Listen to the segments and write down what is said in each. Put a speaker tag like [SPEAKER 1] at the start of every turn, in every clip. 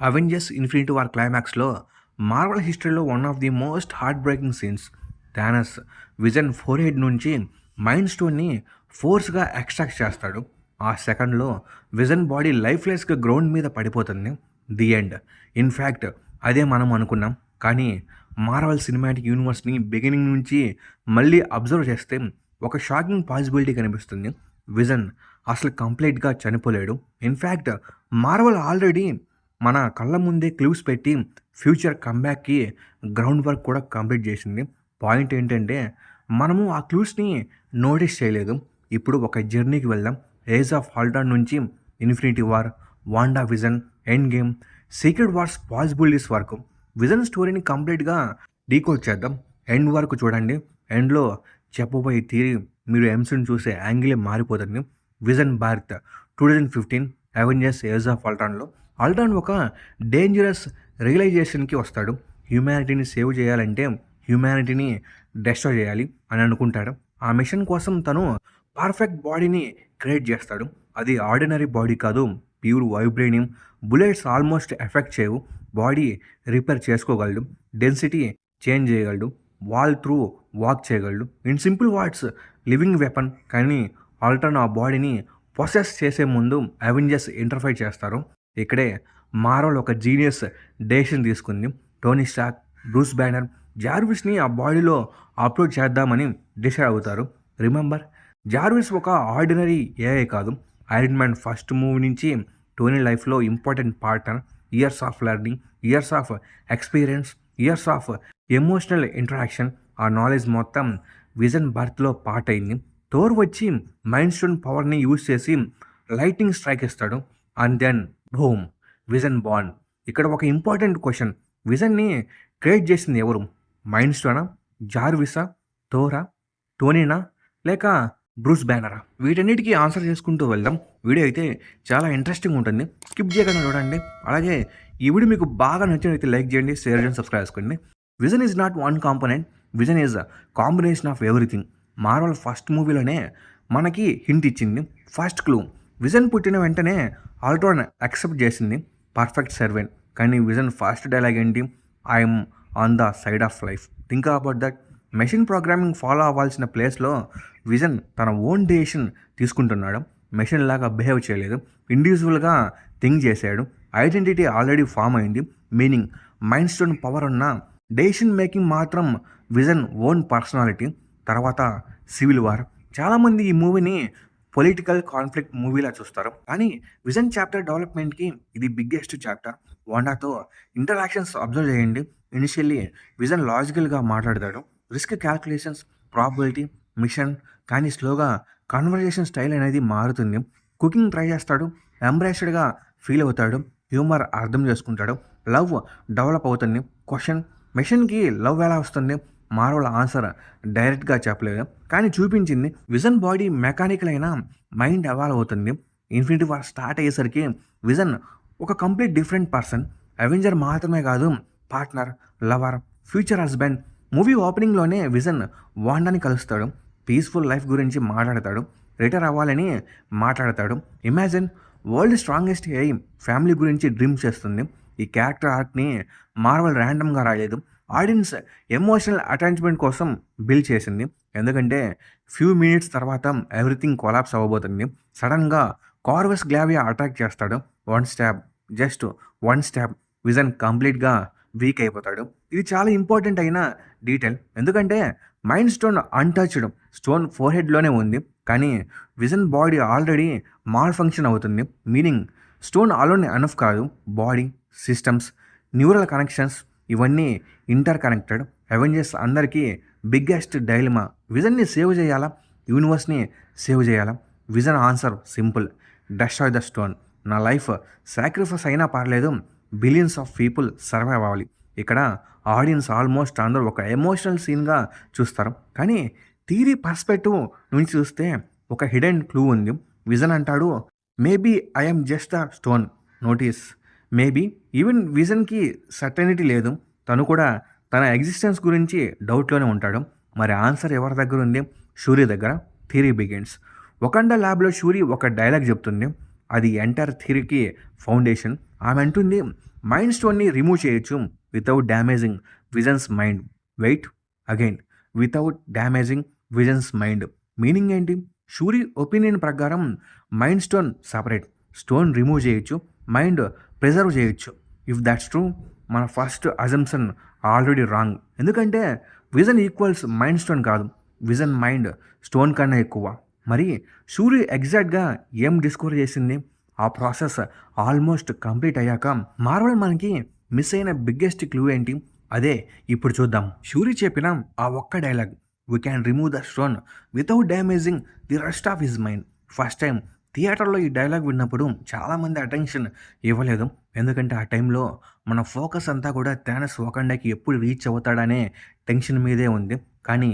[SPEAKER 1] Avengers infinity war క్లైమాక్స్లో Marvel హిస్టరీలో one of the most heart breaking scenes. Thanos vision four head నుంచి mind స్టోన్ని ఫోర్స్గా extract చేస్తాడు. ఆ సెకండ్లో విజన్ బాడీ లైఫ్లెస్గా గ్రౌండ్ మీద పడిపోతుంది. The end. ఇన్ఫ్యాక్ట్ అదే మనం అనుకున్నాం. కానీ మార్వెల్ సినిమాటిక్ యూనివర్స్ని బిగినింగ్ నుంచి మళ్ళీ అబ్జర్వ్ చేస్తే ఒక షాకింగ్ పాసిబిలిటీ కనిపిస్తుంది. విజన్ అసలు కంప్లీట్గా చనిపోలేడు. ఇన్ఫ్యాక్ట్ మార్వెల్ ఆల్రెడీ మన కళ్ళ ముందే క్లూస్ పెట్టి ఫ్యూచర్ కంబ్యాక్కి గ్రౌండ్ వర్క్ కూడా కంప్లీట్ చేసింది. పాయింట్ ఏంటంటే మనము ఆ క్లూస్ని నోటీస్ చేయలేదు. ఇప్పుడు ఒక జర్నీకి వెళ్దాం. ఏజ్ ఆఫ్ ఆల్ట్రాన్ నుంచి infinity war, Wanda vision, end game, secret wars possibilities వరకు విజన్ స్టోరీని కంప్లీట్గా డీకోడ్ చేద్దాం. ఎండ్ వరకు చూడండి. ఎండ్లో చెప్పబోయే థియరీ మీరు ఎంసీని చూసే యాంగిలే మారిపోతుంది. విజన్ భారత్ 2015 అవెంజర్స్ ఏజ్ ఆఫ్ ఆల్ట్రాన్లో ఆల్ట్రాన్ ఒక డేంజరస్ రియలైజేషన్కి వస్తాడు. హ్యూమానిటీని సేవ్ చేయాలంటే హ్యూమానిటీని డెస్ట్రాయ్ చేయాలి అని అనుకుంటాడు. ఆ మిషన్ కోసం తను పర్ఫెక్ట్ బాడీని క్రియేట్ చేస్తాడు. అది ఆర్డినరీ బాడీ కాదు, pure vibranium. Bullets almost effect చేయవు. బాడీ రిపేర్ చేసుకోగలడు, డెన్సిటీ చేంజ్ చేయగలడు, వాల్ త్రూ వాక్ చేయగలడు. In simple words living weapon. కానీ ఆల్ట్రాన్ ఆ బాడీని ప్రొసెస్ చేసే ముందు అవెంజర్స్ ఇంటర్ఫైర్ చేస్తారు. ఇక్కడే మార్వెల్ ఒక జీనియస్ డెసిషన్ తీసుకుంది. టోనీ స్టార్క్, బ్రూస్ బ్యానర్, జార్విస్ని ఆ బాడీలో అప్లోడ్ చేద్దామని డిసైడ్ అవుతారు. రిమెంబర్, జార్విస్ ఒక ఆర్డినరీ ఏఐ కాదు. ఐరన్ మ్యాన్ ఫస్ట్ మూవీ నుంచి టోనీ లైఫ్లో important partner. Years of learning, years of experience, years of emotional interaction. ఆ నాలెడ్జ్ మొత్తం విజన్ బర్త్లో పార్ట్ అయింది. థోర్ వచ్చి మైండ్ స్టోన్ పవర్ని యూజ్ చేసి లైటింగ్ స్ట్రైక్ ఇస్తాడు. And then boom, Vision bond. ఇక్కడ ఒక ఇంపార్టెంట్ క్వశ్చన్. విజన్ని క్రియేట్ చేసింది ఎవరు? మైండ్ స్టోనా, జార్విసా, థోరా, టోనీనా, లేక బ్రూస్ బ్యానరా? వీటన్నిటికీ ఆన్సర్ చేసుకుంటూ వెళ్దాం. వీడియో అయితే చాలా ఇంట్రెస్టింగ్ ఉంటుంది. స్కిప్ చేయకుండా చూడండి. అలాగే ఈ వీడియో మీకు బాగా నచ్చినట్లయితే లైక్ చేయండి, షేర్ చేయండి, సబ్స్క్రైబ్ చేసుకోండి. Vision is not one component. Vision is a combination of everything. Marvel first మూవీలోనే మనకి హింట్ ఇచ్చింది. First clue. విజన్ పుట్టిన వెంటనే ఆల్ట్రాన్ యాక్సెప్ట్ చేసింది, పర్ఫెక్ట్ సర్వెంట్. కానీ విజన్ ఫస్ట్ డైలాగ్ ఏంటి? I'm on the side of life. Think about that. Machine programming follow అవ్వాల్సిన ప్లేస్లో విజన్ తన ఓన్ డెసిషన్ తీసుకుంటున్నాడు. మెషిన్ లాగా బిహేవ్ చేయలేదు, ఇండివిజువల్గా థింక్ చేశాడు. ఐడెంటిటీ ఆల్రెడీ ఫామ్ అయింది. మీనింగ్ మైండ్ స్టోన్ పవర్ ఉన్న డెసిషన్ మేకింగ్ మాత్రం విజన్ ఓన్ పర్సనాలిటీ. తర్వాత సివిల్ వార్. చాలామంది ఈ మూవీని పొలిటికల్ కాన్ఫ్లిక్ట్ మూవీలా చూస్తారు. కానీ విజన్ చాప్టర్ డెవలప్మెంట్కి ఇది బిగ్గెస్ట్ చాప్టర్. వాండాతో ఇంటరాక్షన్స్ అబ్జర్వ్ చేయండి. ఇనిషియల్లీ విజన్ లాజికల్గా మాట్లాడతాడు, రిస్క్ క్యాల్కులేషన్స్, ప్రాబిలిటీ, మిషన్. కానీ స్లోగా కన్వర్జేషన్ స్టైల్ అనేది మారుతుంది. కుకింగ్ ట్రై చేస్తాడు, ఎంబ్రాస్డ్గా ఫీల్ అవుతాడు, హ్యూమర్ అర్థం చేసుకుంటాడు, లవ్ డెవలప్ అవుతుంది. క్వశ్చన్, మిషన్కి లవ్ ఎలా వస్తుంది? మార్వెల్ ఆన్సర్ డైరెక్ట్గా చెప్పలేదు, కానీ చూపించింది. విజన్ బాడీ మెకానికల్ అయినా మైండ్ ఎవాల్వ్ అవుతుంది. ఇన్ఫినిటీ వార్ స్టార్ట్ అయ్యేసరికి విజన్ ఒక కంప్లీట్ డిఫరెంట్ పర్సన్. అవెంజర్ మాత్రమే కాదు, partner, lover, future husband. Movie ఓపెనింగ్లోనే విజన్ వాండాని కలుస్తాడు. పీస్ఫుల్ లైఫ్ గురించి మాట్లాడతాడు, రిటైర్ అవ్వాలని మాట్లాడతాడు. Imagine, world strongest aim family గురించి డ్రీమ్ చేస్తుంది. ఈ క్యారెక్టర్ ఆర్ట్ని మార్వెల్ ర్యాండమ్గా రాయలేదు, ఆడియన్స్ ఎమోషనల్ అటాచ్మెంట్ కోసం బిల్డ్ చేసింది. ఎందుకంటే ఫ్యూ మినిట్స్ తర్వాత ఎవ్రీథింగ్ కొలాప్స్ అవ్వబోతుంది. సడన్గా కార్వస్ గ్లావియా అటాక్ చేస్తాడు. One stop, just one stop, vision కంప్లీట్గా వీక్ అయిపోతాడు. ఇది చాలా ఇంపార్టెంట్ అయిన డీటెయిల్. ఎందుకంటే మైండ్ స్టోన్ అన్టచ్డ్, స్టోన్ ఫోర్ హెడ్లోనే ఉంది. కానీ vision body already malfunction అవుతుంది. మీనింగ్ స్టోన్ అలోన్ ఎనఫ్ కాదు. బాడీ, సిస్టమ్స్, న్యూరల్ కనెక్షన్స్ ఇవన్నీ ఇంటర్ కనెక్టెడ్. అవెంజర్స్ అందరికీ బిగ్గెస్ట్ డైలమా, విజన్ని సేవ్ చేయాలా, యూనివర్స్ని సేవ్ చేయాలా? Vision answer simple, destroy the stone. నా లైఫ్ సాక్రిఫైస్ అయినా పర్లేదు, బిలియన్స్ ఆఫ్ పీపుల్ సర్వైవ్ అవ్వాలి. ఇక్కడ ఆడియన్స్ ఆల్మోస్ట్ అందరూ ఒక ఎమోషనల్ సీన్గా చూస్తారు. కానీ థియరీ పర్స్పెక్టివ్ నుంచి చూస్తే ఒక హిడెన్ క్లూ ఉంది. విజన్ అంటాడు, maybe I'm just the stone. Notice, maybe. Even విజన్కి సర్టెనిటీ లేదు. తను కూడా తన ఎగ్జిస్టెన్స్ గురించి డౌట్లోనే ఉంటాడు. మరి ఆన్సర్ ఎవరి దగ్గర ఉంది? షూరీ దగ్గర. Theory begins. వకండా ల్యాబ్లో షూరీ ఒక డైలాగ్ చెప్తుంది, అది ఎంటైర్ థియరీకి ఫౌండేషన్. ఆమె అంటుంది, మైండ్ స్టోన్‌ని రిమూవ్ చేయొచ్చు without damaging Vision's mind. Wait again, without damaging Vision's mind. Meaning ఏంటి? షూరి ఒపీనియన్ ప్రకారం Mind Stone separate. Stone remove చేయొచ్చు, మైండ్ ప్రిజర్వ్ చేయొచ్చు. ఇఫ్ దట్స్ ట్రూ, మన ఫస్ట్ అజంప్షన్ ఆల్రెడీ రాంగ్. ఎందుకంటే విజన్ ఈక్వల్స్ మైండ్ స్టోన్ కాదు, Vision Mind Stone కన్నా ఎక్కువ. మరి సూర్య ఎగ్జాక్ట్గా ఏం డిస్కవర్ చేసింది? ఆ ప్రాసెస్ ఆల్మోస్ట్ కంప్లీట్ అయ్యాక మార్వెల్ మనకి మిస్ అయిన బిగ్గెస్ట్ క్లూ ఏంటి? అదే ఇప్పుడు చూద్దాం. సూర్య చెప్పిన ఆ ఒక్క dialogue, we can remove the stone without damaging the rest of his mind. First time థియేటర్లో ఈ డైలాగ్ విన్నప్పుడు చాలామంది అటెన్షన్ ఇవ్వలేదు. ఎందుకంటే ఆ టైంలో మన ఫోకస్ అంతా కూడా థానస్ వకండాకి ఎప్పుడు రీచ్ అవుతాడనే టెన్షన్ మీదే ఉంది. కానీ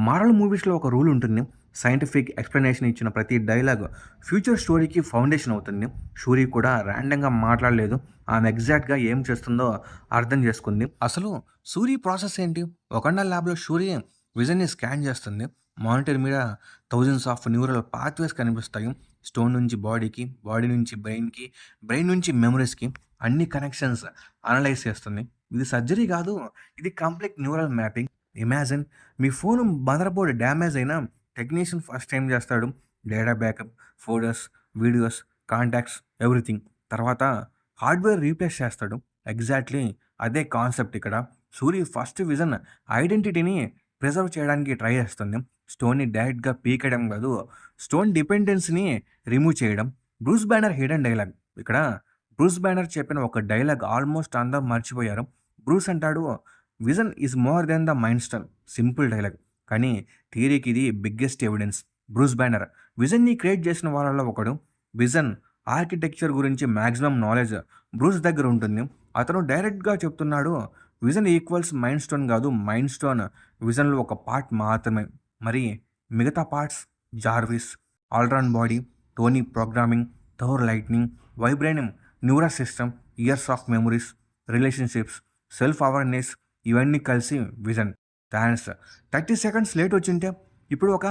[SPEAKER 1] మార్వెల్ మూవీస్లో ఒక రూల్ ఉంటుంది, సైంటిఫిక్ ఎక్స్ప్లెనేషన్ ఇచ్చిన ప్రతి డైలాగ్ ఫ్యూచర్ స్టోరీకి ఫౌండేషన్ అవుతుంది. షూరి కూడా ర్యాండమ్గా మాట్లాడలేదు, ఆమె ఎగ్జాక్ట్గా ఏం చేస్తుందో అర్థం చేసుకుంది. అసలు సూరి ప్రాసెస్ ఏంటి? వకండా ల్యాబ్లో షూరి విజన్ని స్కాన్ చేస్తుంది. మానిటర్ మీద థౌజండ్స్ ఆఫ్ న్యూరల్ పాత్వేస్ కనిపిస్తాయి. స్టోన్ నుంచి బాడీకి, బాడీ నుంచి బ్రెయిన్కి, బ్రెయిన్ నుంచి మెమరీస్కి అన్ని కనెక్షన్స్ అనలైజ్ చేస్తుంది. ఇది సర్జరీ కాదు, ఇది కంప్లీట్ న్యూరల్ మ్యాపింగ్. ఇమాజిన్, మీ ఫోన్ మదర్ బోర్డ్ డ్యామేజ్ అయినా టెక్నీషియన్ ఫస్ట్ టైం చేస్తాడు data backup, photos, videos, contacts, everything. తర్వాత హార్డ్వేర్ రీప్లేస్ చేస్తాడు. ఎగ్జాక్ట్లీ అదే కాన్సెప్ట్ ఇక్కడ. సూరి ఫస్ట్ విజన్ ఐడెంటిటీని ప్రిజర్వ్ చేయడానికి ట్రై చేస్తుంది. స్టోన్ని డైరెక్ట్గా పీకేయడం కాదు, స్టోన్ డిపెండెన్స్ని రిమూవ్ చేయడం. Bruce banner hidden dialogue. ఇక్కడ బ్రూస్ బ్యానర్ చెప్పిన ఒక డైలాగ్ ఆల్మోస్ట్ అందరూ మర్చిపోయారు. బ్రూస్ అంటాడు, vision is more than the mind stone. Simple dialogue, కానీ థియరీకి ఇది బిగ్గెస్ట్ ఎవిడెన్స్. బ్రూస్ బ్యానర్ విజన్ని క్రియేట్ చేసిన వాళ్ళలో ఒకడు. విజన్ ఆర్కిటెక్చర్ గురించి మ్యాక్సిమం నాలెడ్జ్ బ్రూస్ దగ్గర ఉంటుంది. అతను డైరెక్ట్గా చెప్తున్నాడు, విజన్ ఈక్వల్స్ మైండ్ స్టోన్ కాదు, మైండ్ స్టోన్ విజన్లో ఒక పార్ట్ మాత్రమే. మరి మిగతా parts, Jarvis, Ultron body, Tony programming, Thor lightning, vibranium neural system, years of memories, relationships, self awareness, ఇవన్నీ కలిసి విజన్. థానస్ 30 సెకండ్స్ లేట్ వచ్చింటే, ఇప్పుడు ఒక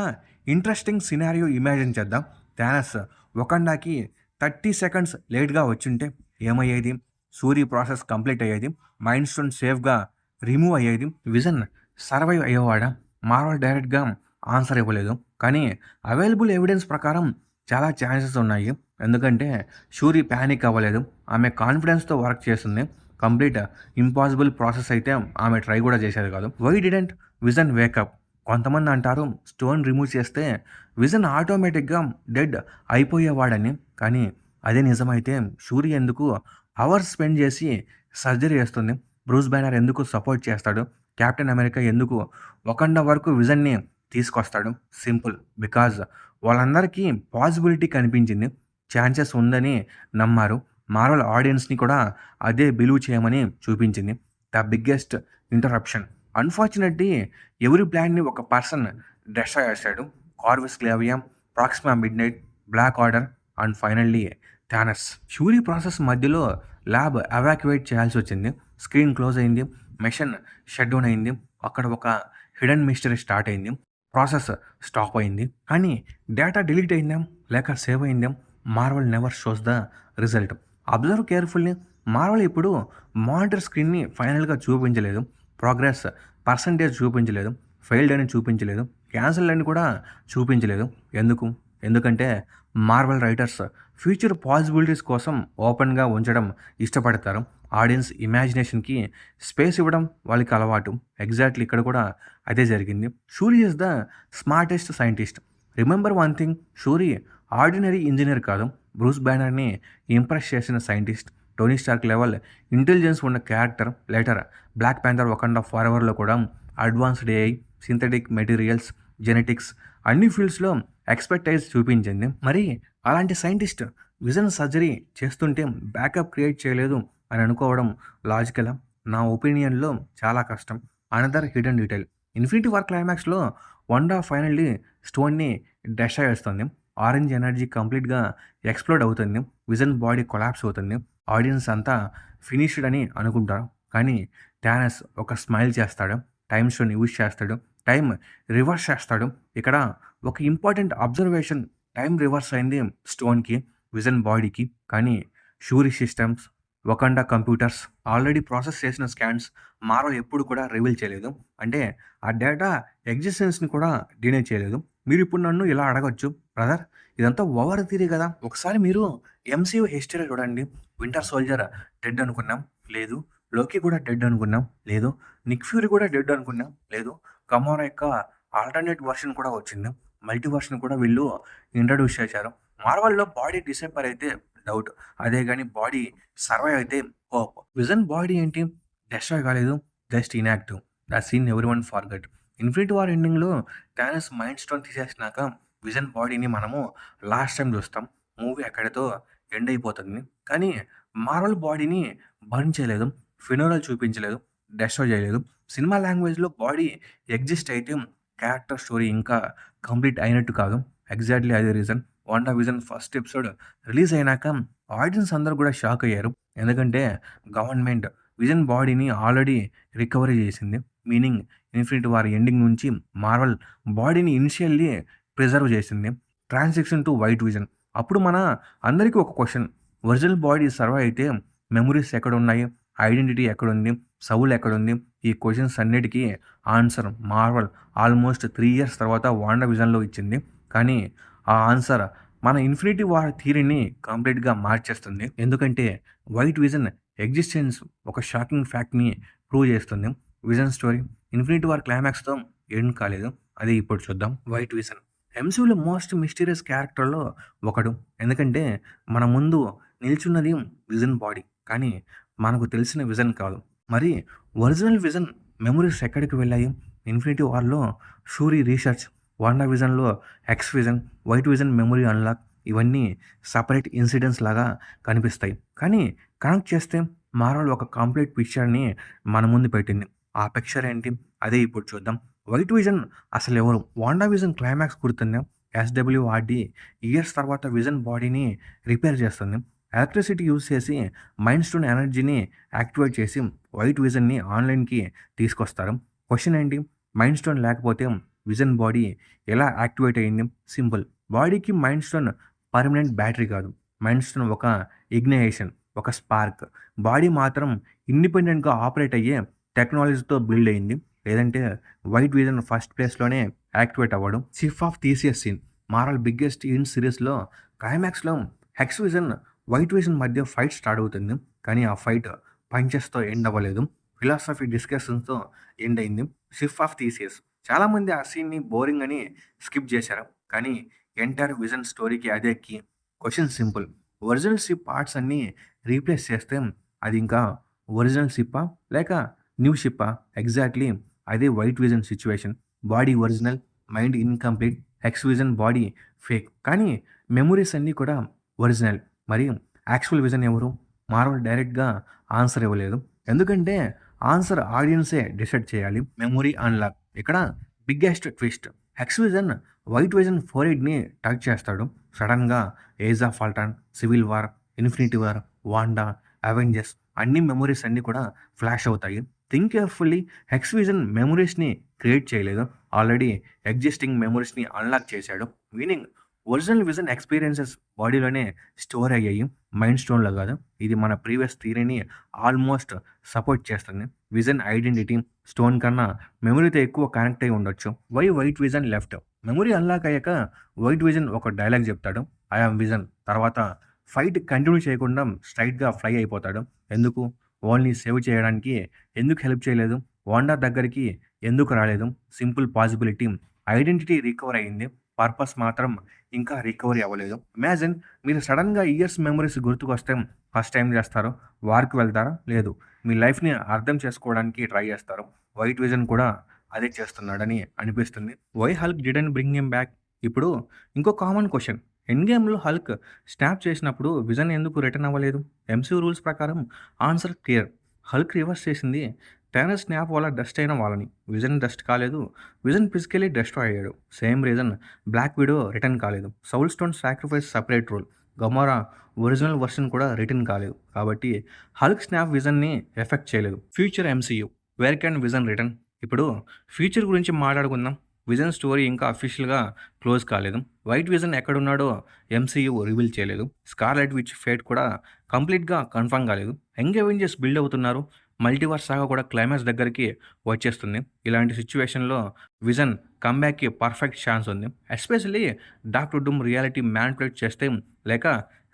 [SPEAKER 1] ఇంట్రెస్టింగ్ సినారియో ఇమాజిన్ చేద్దాం. థానస్ వకండాకి 30 సెకండ్స్ లేట్గా వచ్చింటే ఏమయ్యేది? సూరి ప్రాసెస్ కంప్లీట్ అయ్యేది, మైండ్ స్టోన్ సేఫ్గా రిమూవ్ అయ్యేది, విజన్ సర్వైవ్ అయ్యేవాడా? మార్వెల్ డైరెక్ట్గా ఆన్సర్ ఇవ్వలేదు, కానీ అవైలబుల్ ఎవిడెన్స్ ప్రకారం చాలా ఛాన్సెస్ ఉన్నాయి. ఎందుకంటే షూరి ప్యానిక్ అవ్వలేదు, ఆమె కాన్ఫిడెన్స్తో వర్క్ చేస్తుంది. కంప్లీట్ ఇంపాసిబుల్ ప్రాసెస్ అయితే ఆమె ట్రై కూడా చేసేది కాదు. Why didn't Vision wake up? కొంతమంది అంటారు స్టోన్ రిమూవ్ చేస్తే విజన్ ఆటోమేటిక్గా డెడ్ అయిపోయేవాడని. కానీ అదే నిజమైతే షూరి ఎందుకు అవర్స్ స్పెండ్ చేసి సర్జరీ చేస్తుంది? బ్రూస్ బ్యానర్ ఎందుకు సపోర్ట్ చేస్తాడు? కెప్టెన్ అమెరికా ఎందుకు వకండా వరకు విజన్ని తీసుకొస్తాడు? సింపుల్, బికాజ్ వాళ్ళందరికీ పాసిబిలిటీ కనిపించింది, ఛాన్సెస్ ఉందని నమ్మారు. మార్వెల్ ఆడియన్స్ని కూడా అదే బిలీవ్ చేయమని చూపించింది. ద బిగ్గెస్ట్ ఇంటరప్షన్, అన్ఫార్చునేట్లీ ఎవరి ప్లాన్ని ఒక పర్సన్ డెస్ట్రాయ్ చేశాడు. Corvus Glaive, Proxima Midnight, Black Order and finally Thanos. Shuri process మధ్యలో ల్యాబ్ ఎవాక్యువేట్ చేయాల్సి వచ్చింది. స్క్రీన్ క్లోజ్ అయింది, మెషిన్ షట్ డౌన్ అయింది, అక్కడ ఒక హిడెన్ మిస్టరీ స్టార్ట్ అయింది, ప్రాసెస్ స్టాప్ అయింది. కానీ డేటా డిలీట్ అయిందా లేక సేవ్ అయిందా? Marvel never shows the result. Observe carefully, Marvel ఇప్పుడు మానిటర్ స్క్రీన్ని ఫైనల్గా చూపించలేదు, ప్రోగ్రెస్ పర్సంటేజ్ చూపించలేదు, ఫెయిల్డ్ అని చూపించలేదు, క్యాన్సిల్ అని కూడా చూపించలేదు. ఎందుకంటే మార్వెల్ రైటర్స్ ఫ్యూచర్ పాసిబిలిటీస్ కోసం ఓపెన్గా ఉంచడం ఇష్టపడతారు. ఆడియన్స్ ఇమాజినేషన్కి స్పేస్ ఇవ్వడం వాళ్ళకి అలవాటు. ఎగ్జాక్ట్లీ ఇక్కడ కూడా అదే జరిగింది. Shuri is the smartest scientist. Remember one thing, Shuri ordinary engineer కాదు, బ్రూస్ బ్యానర్ని ఇంప్రెస్ చేసిన scientist. Tony Stark level intelligence ఉన్న character. Later Black Panther Wakanda ఫారెవర్లో కూడా advanced AI, synthetic materials, genetics అన్ని ఫీల్డ్స్లో ఎక్స్పర్టైజ్ చూపించింది. మరి అలాంటి సైంటిస్ట్ విజన్ సర్జరీ చేస్తుంటే బ్యాకప్ క్రియేట్ చేయలేదు అని అనుకోవడం లాజికలా? నా ఒపీనియన్లో చాలా కష్టం. Another hidden detail, infinity war క్లైమాక్స్లో వండా ఫైనల్లీ స్టోన్ని డెస్ట్రాయ్ చేస్తుంది. ఆరెంజ్ ఎనర్జీ కంప్లీట్గా ఎక్స్ప్లోడ్ అవుతుంది, విజన్ బాడీ కొలాప్స్ అవుతుంది. ఆడియన్స్ అంతా ఫినిష్డ్ అని అనుకుంటారు, కానీ థానస్ ఒక స్మైల్ చేస్తాడు, టైమ్ స్టోన్ యూజ్ చేస్తాడు, టైం రివర్స్ చేస్తాడు. ఇక్కడ ఒక ఇంపార్టెంట్ అబ్జర్వేషన్, టైం రివర్స్ అయింది స్టోన్కి. విజన్ బాడీకి. కానీ షూరీ సిస్టమ్స్, వకండా కంప్యూటర్స్ ఆల్రెడీ ప్రాసెస్ చేసిన స్కాన్స్ మార్వెల్ ఎప్పుడు కూడా రివీల్ చేయలేదు. అంటే ఆ డేటా ఎగ్జిస్టెన్స్‌ని కూడా డినై చేయలేదు. మీరిప్పుడు నన్ను ఇలా అడగొచ్చు, బ్రదర్ ఇదంతా ఓవర్ థియరీ కదా! ఒకసారి మీరు ఎంసీయూ హిస్టరీ చూడండి. వింటర్ సోల్జర్ డెడ్ అనుకున్నాం. లేదు. లోకి కూడా డెడ్ అనుకున్నాం. లేదు. నిక్ ఫ్యూరీ కూడా డెడ్ అనుకున్నాం. లేదు. గమోరా యొక్క ఆల్టర్‌నేట్ వర్షన్ కూడా వచ్చింది. మల్టీ వర్షన్ కూడా వీళ్ళు ఇంట్రొడ్యూస్ చేశారు. మార్వెల్‌లో బాడీ డిసప్పేర్ అయితే డౌట్. అదే గాని బాడీ సర్వైవ్ అయితే హోప్. విజన్ బాడీ ఏంటి? డెస్ట్రాయ్ కాలేదు. Just inactive. That scene everyone forgot. Infinity War ఎండింగ్‌లో థానోస్ మైండ్ స్టోన్ తీసేసినాక విజన్ బాడీని మనము లాస్ట్ టైమ్ చూస్తాం. మూవీ అక్కడితో ఎండ్ అయిపోతుంది. కానీ మార్వెల్ బాడీని బర్న్ చేయలేదు. ఫ్యూనరల్ చూపించలేదు. డెస్ట్రాయ్ చేయలేదు. సినిమా లాంగ్వేజ్‌లో బాడీ ఎగ్జిస్ట్ అయితే క్యారెక్టర్ స్టోరీ ఇంకా కంప్లీట్ అయినట్టు కాదు. ఎగ్జాక్ట్‌లీ అదే reason. Wanda vision first episode release అయినాక ఆడియన్స్ అందరూ కూడా షాక్ అయ్యారు. ఎందుకంటే గవర్నమెంట్ విజన్ బాడీని ఆల్రెడీ రికవరీ చేసింది. మీనింగ్ ఇన్ఫినిటీ వార్ ఎండింగ్ నుంచి మార్వెల్ బాడీని ఇనిషియల్లీ ప్రిజర్వ్ చేసింది. Transition to white vision. అప్పుడు మన అందరికీ ఒక క్వశ్చన్. ఒరిజినల్ బాడీ సర్వైవ్ అయితే మెమరీస్ ఎక్కడున్నాయి? ఐడెంటిటీ ఎక్కడుంది? సౌల్ ఎక్కడుంది? ఈ క్వశ్చన్స్ అన్నిటికీ ఆన్సర్ మార్వెల్ ఆల్మోస్ట్ 3 ఇయర్స్ తర్వాత వాండా విజన్‌లో ఇచ్చింది. కానీ ఆ ఆన్సర్ మన ఇన్ఫినిటీ వార్ థియరీని కంప్లీట్‌గా మార్చేస్తుంది. ఎందుకంటే వైట్ విజన్ ఎగ్జిస్టెన్స్ ఒక షాకింగ్ ఫ్యాక్ట్‌ని ప్రూవ్ చేస్తుంది. విజన్ స్టోరీ ఇన్ఫినిటీ వార్ క్లైమాక్స్‌తో ఎండ్ కాలేదు. అది ఇప్పుడు చూద్దాం. వైట్ విజన్ ఎంసీయూలో మోస్ట్ మిస్టీరియస్ క్యారెక్టర్‌లో ఒకడు. ఎందుకంటే మన ముందు నిల్చున్నది విజన్ బాడీ. కానీ మనకు తెలిసిన విజన్ కాదు. మరి ఒరిజినల్ విజన్ మెమరీస్ ఎక్కడికి వెళ్ళాయి? ఇన్ఫినిటీ వార్‌లో షూరీ రీసెర్చ్, వాండా విజన్‌లో X Vision, White Vision memory unlock ఇవన్నీ సెపరేట్ ఇన్సిడెంట్స్ లాగా కనిపిస్తాయి. కానీ కనెక్ట్ చేస్తే మార్వెల్ ఒక కంప్లీట్ పిక్చర్‌ని మన ముందు పెట్టింది. ఆ పిక్చర్ ఏంటి? అదే ఇప్పుడు చూద్దాం. వైట్ విజన్ అసలెవరు? వాండా విజన్ క్లైమాక్స్ గుర్తుందా? ఎస్‌డబ్ల్యూఆర్‌డీ ఇయర్స్ తర్వాత విజన్ బాడీని రిపేర్ చేస్తుంది. ఎలక్ట్రిసిటీ యూజ్ చేసి మైండ్ స్టోన్ ఎనర్జీని యాక్టివేట్ చేసి వైట్ విజన్‌ని ఆన్‌లైన్‌కి తీసుకొస్తారు. క్వెషన్ ఏంటి? మైండ్ స్టోన్ లేకపోతే విజన్ బాడీ ఎలా యాక్టివేట్ అయింది? సింపుల్. బాడీకి మైండ్ స్టోన్ పర్మనెంట్ బ్యాటరీ కాదు. మైండ్ స్టోన్ ఒక ఇగ్నైషన్, ఒక స్పార్క్. బాడీ మాత్రం ఇండిపెండెంట్‌గా ఆపరేట్ అయ్యే టెక్నాలజీతో బిల్డ్ అయింది. లేదంటే వైట్ విజన్ ఫస్ట్ ప్లేస్‌లోనే యాక్టివేట్ అవ్వడు. Ship of Theseus scene Marvel biggest event సిరీస్‌లో క్లైమాక్స్‌లో హెక్స్ విజన్, వైట్ విజన్ మధ్య ఫైట్ స్టార్ట్ అవుతుంది. కానీ ఆ ఫైట్ పంచెస్‌తో ఎండ్ అవ్వలేదు. ఫిలాసఫీ డిస్కషన్స్‌తో ఎండ్ అయింది. షిప్ ఆఫ్ థీసియస్ చాలామంది ఆ సీన్‌ని బోరింగ్ అని స్కిప్ చేశారు. కానీ ఎంటైర్ విజన్ స్టోరీకి అదే key. Question simple. Original ship parts అన్నీ రీప్లేస్ చేస్తే అది ఇంకా ఒరిజినల్ షిప్పా? లేక న్యూ షిప్పా? ఎగ్జాక్ట్‌లీ అదే White Vision situation. Body original, mind incomplete, X Vision body fake. కానీ మెమోరీస్ అన్నీ కూడా ఒరిజినల్. మరి యాక్చువల్ విజన్ ఎవరు? మార్వెల్ డైరెక్ట్‌గా ఆన్సర్ ఇవ్వలేదు. ఎందుకంటే ఆన్సర్ ఆడియన్సే డిసైడ్ చేయాలి. మెమరీ అన్లాక్ ఇక్కడ biggest twist. X Vision White Vision ఫోర్‌హెడ్‌ని టచ్ చేస్తాడు. సడన్‌గా Age of Ultron, Civil War, infinity war, Wanda, Avengers అన్ని మెమోరీస్ అన్నీ కూడా ఫ్లాష్ అవుతాయి. Think carefully. ఎక్స్ విజన్ మెమోరీస్‌ని క్రియేట్ చేయలేదు. ఆల్రెడీ ఎగ్జిస్టింగ్ మెమోరీస్‌ని అన్లాక్ చేశాడు. మీనింగ్ ఒరిజినల్ విజన్ ఎక్స్‌పీరియన్సెస్ బాడీలోనే స్టోర్ అయ్యాయి. మైండ్ స్టోన్‌లో కాదు. ఇది మన ప్రీవియస్ థియరీని ఆల్మోస్ట్ సపోర్ట్ చేస్తుంది. విజన్ ఐడెంటిటీ స్టోన్ కన్నా మెమరీతో ఎక్కువ కనెక్ట్ అయ్యి ఉండొచ్చు. Why White Vision left? Memory unlock అయ్యాక వైట్ విజన్ ఒక డైలాగ్ చెప్తాడు. I am Vision. తర్వాత ఫైట్ కంటిన్యూ చేయకుండా స్ట్రైట్‌గా ఫ్లై అయిపోతాడు. ఎందుకు? ఓన్లీ సేవ్ చేయడానికి. ఎందుకు హెల్ప్ చేయలేదు? వాండా దగ్గరికి ఎందుకు రాలేదు? Simple possibility. ఐడెంటిటీ రికవర్ అయింది. పర్పస్ మాత్రం ఇంకా రికవరీ అవ్వలేదు. ఇమాజిన్ మీరు సడన్‌గా ఇయర్స్ మెమరీస్ గుర్తుకొస్తే ఫస్ట్ ఏం చేస్తారు? వార్‌కి వెళ్తారా? లేదు. మీ లైఫ్‌ని అర్థం చేసుకోవడానికి ట్రై చేస్తారు. వైట్ విజన్ కూడా అదే చేస్తున్నాడని అనిపిస్తుంది. Why Hulk didn't bring him back? ఇప్పుడు ఇంకో కామన్ క్వెషన్. ఎండ్ గేమ్‌లో హల్క్ స్నాప్ చేసినప్పుడు విజన్ ఎందుకు రిటర్న్ అవ్వలేదు? ఎంసీయూ రూల్స్ ప్రకారం ఆన్సర్ క్లియర్. హల్క్ రివర్స్ చేసింది థానోస్ స్నాప్ వల్ల డస్ట్ అయిన వాళ్ళని. విజన్ డస్ట్ కాలేదు. విజన్ ఫిజికల్లీ డెస్ట్రాయ్ అయ్యాడు. Same reason Black Widow return కాలేదు. Soul stone sacrifice separate rule. Gamora original version కూడా రిటర్న్ కాలేదు. కాబట్టి హల్క్ స్నాప్ విజన్ని ఎఫెక్ట్ చేయలేదు. Future MCU wear can Vision return? ఇప్పుడు ఫ్యూచర్ గురించి మాట్లాడుకుందాం. విజన్ స్టోరీ ఇంకా అఫీషియల్‌గా క్లోజ్ కాలేదు. వైట్ విజన్ ఎక్కడున్నాడో ఎంసీయూ రివీల్ చేయలేదు. స్కార్లెట్ విచ్ ఫేట్ కూడా కంప్లీట్‌గా కన్ఫర్మ్ కాలేదు. యంగ్ అవెంజర్స్ బిల్డ్ అవుతున్నారు. మల్టీవర్స్ సాగా కూడా క్లైమాక్స్ దగ్గరికి వచ్చేస్తుంది. ఇలాంటి సిట్యుయేషన్‌లో విజన్ కమ్‌బ్యాక్‌కి పర్ఫెక్ట్ ఛాన్స్ ఉంది. Especially Doctor Doom reality manipulate చేస్తే లేక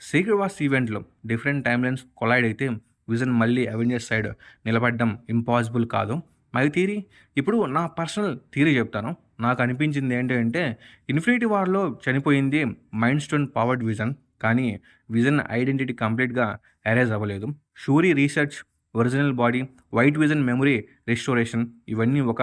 [SPEAKER 1] సీక్రెట్ వార్స్ ఈవెంట్‌లో డిఫరెంట్ టైమ్‌లైన్స్ కొలైడ్ అయితే విజన్ మళ్ళీ అవెంజర్స్ సైడ్ నిలబడడం ఇంపాసిబుల్ కాదు. మై థియరీ ఇప్పుడు నా పర్సనల్ థియరీ చెప్తాను. నాకు అనిపించింది ఏంటి అంటే, 'ఇన్ఫినిటీ వార్‌లో' చనిపోయింది మైండ్ స్టోన్ పవర్డ్ విజన్. కానీ విజన్ ఐడెంటిటీ కంప్లీట్‌గా ఎరేజ్ అవ్వలేదు. Shuri research, original body, White Vision memory restoration ఇవన్నీ ఒక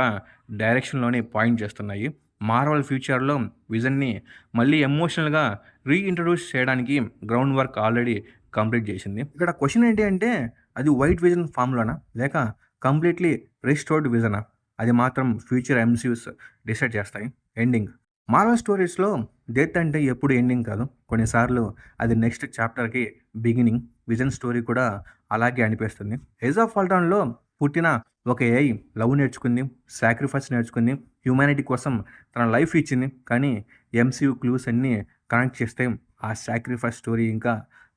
[SPEAKER 1] డైరెక్షన్‌లోనే పాయింట్ చేస్తున్నాయి. మార్వెల్ ఫ్యూచర్‌లో విజన్‌ని మళ్ళీ ఎమోషనల్‌గా రీఇంట్రొడ్యూస్ చేయడానికి గ్రౌండ్ వర్క్ ఆల్రెడీ కంప్లీట్ చేసింది. ఇక్కడ క్వెషన్ ఏంటి అంటే, అది వైట్ విజన్ ఫామ్‌లోనా? లేక కంప్లీట్‌లీ రిస్టోర్డ్ విజనా? అది మాత్రం ఫ్యూచర్ ఎంసీయూస్ డిసైడ్ చేస్తాయి. ఎండింగ్ మార్వెల్ స్టోరీస్‌లో డెత్ అంటే ఎప్పుడు ఎండింగ్ కాదు. కొన్నిసార్లు అది నెక్స్ట్ చాప్టర్‌కి బిగినింగ్. విజన్ స్టోరీ కూడా అలాగే అనిపిస్తుంది. 'ఏజ్ ఆఫ్ అల్ట్రాన్‌లో' పుట్టిన ఒక ఏఐ లవ్ నేర్చుకుంది, సాక్రిఫైస్ నేర్చుకుంది, హ్యుమానిటీ కోసం తన లైఫ్ ఇచ్చింది. కానీ ఎంసీయూ క్లూస్ అన్నీ కనెక్ట్ చేస్తే ఆ సాక్రిఫైస్ స్టోరీ ఇంకా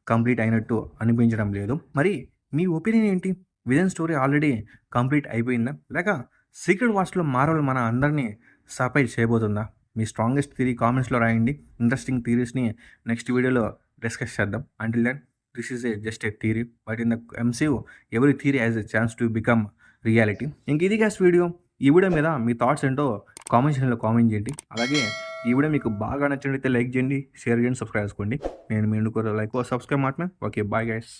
[SPEAKER 1] కంప్లీట్ అయినట్టు అనిపించడం లేదు. మరి మీ ఒపీనియన్ ఏంటి? విజన్ స్టోరీ ఆల్రెడీ కంప్లీట్ అయిపోయిందా? లేక సీక్రెట్ వార్స్‌లో మార్వెల్ మన అందరిని సర్ప్రైజ్ చేయబోతుందా? మీ స్ట్రాంగెస్ట్ థియరీ కామెంట్స్‌లో రాయండి. ఇంట్రెస్టింగ్ థియరీస్‌ని నెక్స్ట్ వీడియోలో డిస్కస్ చేద్దాం. Until then this is just a theory. But in the MCU every theory has a chance to become reality. ఇంక ఇది గాయ్స్ వీడియో. ఈ వీడియో మీద మీ థాట్స్ ఏంటో కామెంట్ సెక్షన్‌లో కామెంట్ చేయండి. అలాగే ఈ వీడియో మీకు బాగా నచ్చినట్లయితే లైక్ చేయండి, షేర్ చేయండి, సబ్స్క్రైబ్ చేసుకోండి. నేను మీ లైక్ और सब्सक्राइब मारना. Okay bye guys.